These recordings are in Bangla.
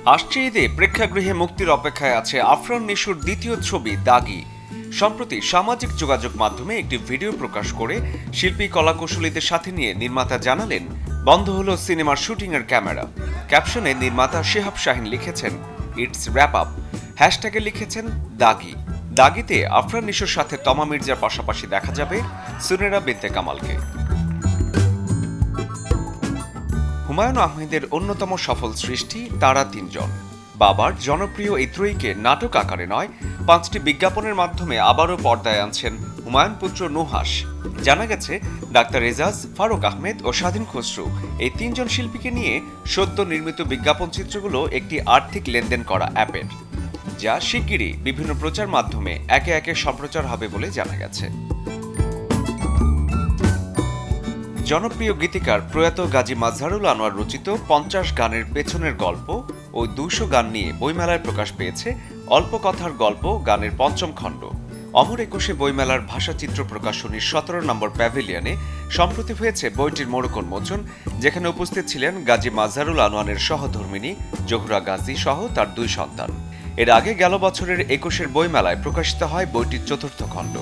আসছে ঈদে প্রেক্ষাগৃহে মুক্তির অপেক্ষায় আছে আফরান নিশোর দ্বিতীয় ছবি দাগি। সম্প্রতি সামাজিক যোগাযোগ মাধ্যমে একটি ভিডিও প্রকাশ করে শিল্পী কলাকুশলীদের সাথে নিয়ে নির্মাতা জানালেন, বন্ধ হলো সিনেমার শুটিংয়ের ক্যামেরা। ক্যাপশনে নির্মাতা শিহাব শাহীন লিখেছেন, ইটস র্যাপ আপ। হ্যাশট্যাগে লিখেছেন দাগি। দাগিতে আফরান নিশোর সাথে তমা মির্জার পাশাপাশি দেখা যাবে সুনেরা বিনতে কামালকে। হুমায়ুন আহমেদের অন্যতম সফল সৃষ্টি তারা তিনজন। বাবার জনপ্রিয় এই ত্রয়ীকে নাটক আকারে নয়, 5টি বিজ্ঞাপনের মাধ্যমে আবারও পর্দায় আনছেন হুমায়ুন পুত্র নুহাস। জানা গেছে, ডাক্তার এজাজ, ফারুক আহমেদ ও স্বাধীন খসরু এই 3 জন শিল্পীকে নিয়ে সদ্য নির্মিত বিজ্ঞাপন চিত্রগুলো একটি আর্থিক লেনদেন করা অ্যাপের, যা শিগগিরই বিভিন্ন প্রচার মাধ্যমে একে একে সম্প্রচার হবে বলে জানা গেছে। জনপ্রিয় গীতিকার প্রয়াত গাজী মাজহারুল আনোয়ার রচিত 50 গানের পেছনের গল্প ও 200 গান নিয়ে বইমেলায় প্রকাশ পেয়েছে অল্প কথার গল্প গানের 5ম খণ্ড। অমর একুশে বইমেলার ভাষাচিত্র প্রকাশনীর 17 নম্বর প্যাভিলিয়নে সম্প্রতি হয়েছে বইটির মোড়ক উন্মোচন, যেখানে উপস্থিত ছিলেন গাজী মাজহারুল আনোয়ারের সহধর্মিণী জোহরা গাজী সহ তার 2 সন্তান। এর আগে গেল বছরের 21-এর বইমেলায় প্রকাশিত হয় বইটির 4র্থ খণ্ড।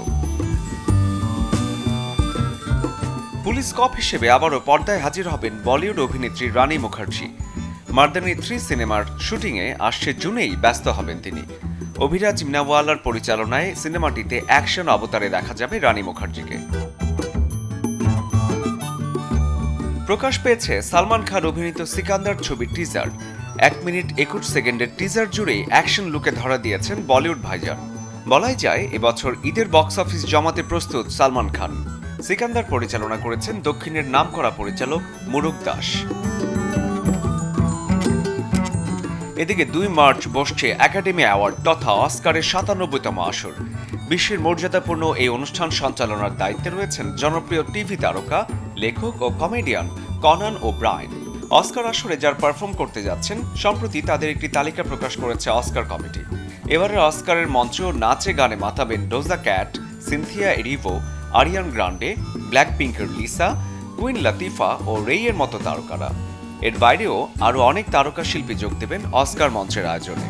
পুলিশ কপ হিসেবে আবারও পর্দায় হাজির হবেন বলিউড অভিনেত্রী রানী মুখার্জি। মার্দানি 3 সিনেমার শুটিংয়ে আসছে জুনেই ব্যস্ত হবেন তিনি। অভিরাজ মিনাওয়ালার পরিচালনায় সিনেমাটিতে অ্যাকশন অবতারে দেখা যাবে রানী মুখার্জিকে। প্রকাশ পেয়েছে সালমান খান অভিনীত সিকান্দার ছবির টিজার। 1 মিনিট 21 সেকেন্ডের টিজার জুড়েই অ্যাকশন লুকে ধরা দিয়েছেন বলিউড ভাইজান। বলাই যায়, এবছর ঈদের বক্স অফিস জমাতে প্রস্তুত সালমান খান। সিকান্দার পরিচালনা করেছেন দক্ষিণের নামকরা পরিচালক মুরুক দাস। এদিকে 2 মার্চ বসছে একাডেমি অ্যাওয়ার্ড তথা অস্কারের 97তম আসর। বিশ্বের মর্যাদাপূর্ণ এই অনুষ্ঠান সঞ্চালনার দায়িত্বে রয়েছেন জনপ্রিয় টিভি তারকা, লেখক ও কমেডিয়ান কনান ও ব্রায়ান। অস্কার আসরে যারা পারফর্ম করতে যাচ্ছেন, সম্প্রতি তাদের একটি তালিকা প্রকাশ করেছে অস্কার কমিটি। এবারের অস্কারের মঞ্চ নাচে গানে মাতাবেন ডোজা cat, Cynthia এরিভো, Aryan Grande, black পিঙ্কের লিসা, কুইন লাতিফা ও রেইয়ের মতো তারকারা। এর বাইরেও আরও অনেক তারকা শিল্পী যোগ দেবেন অস্কার মঞ্চের আয়োজনে।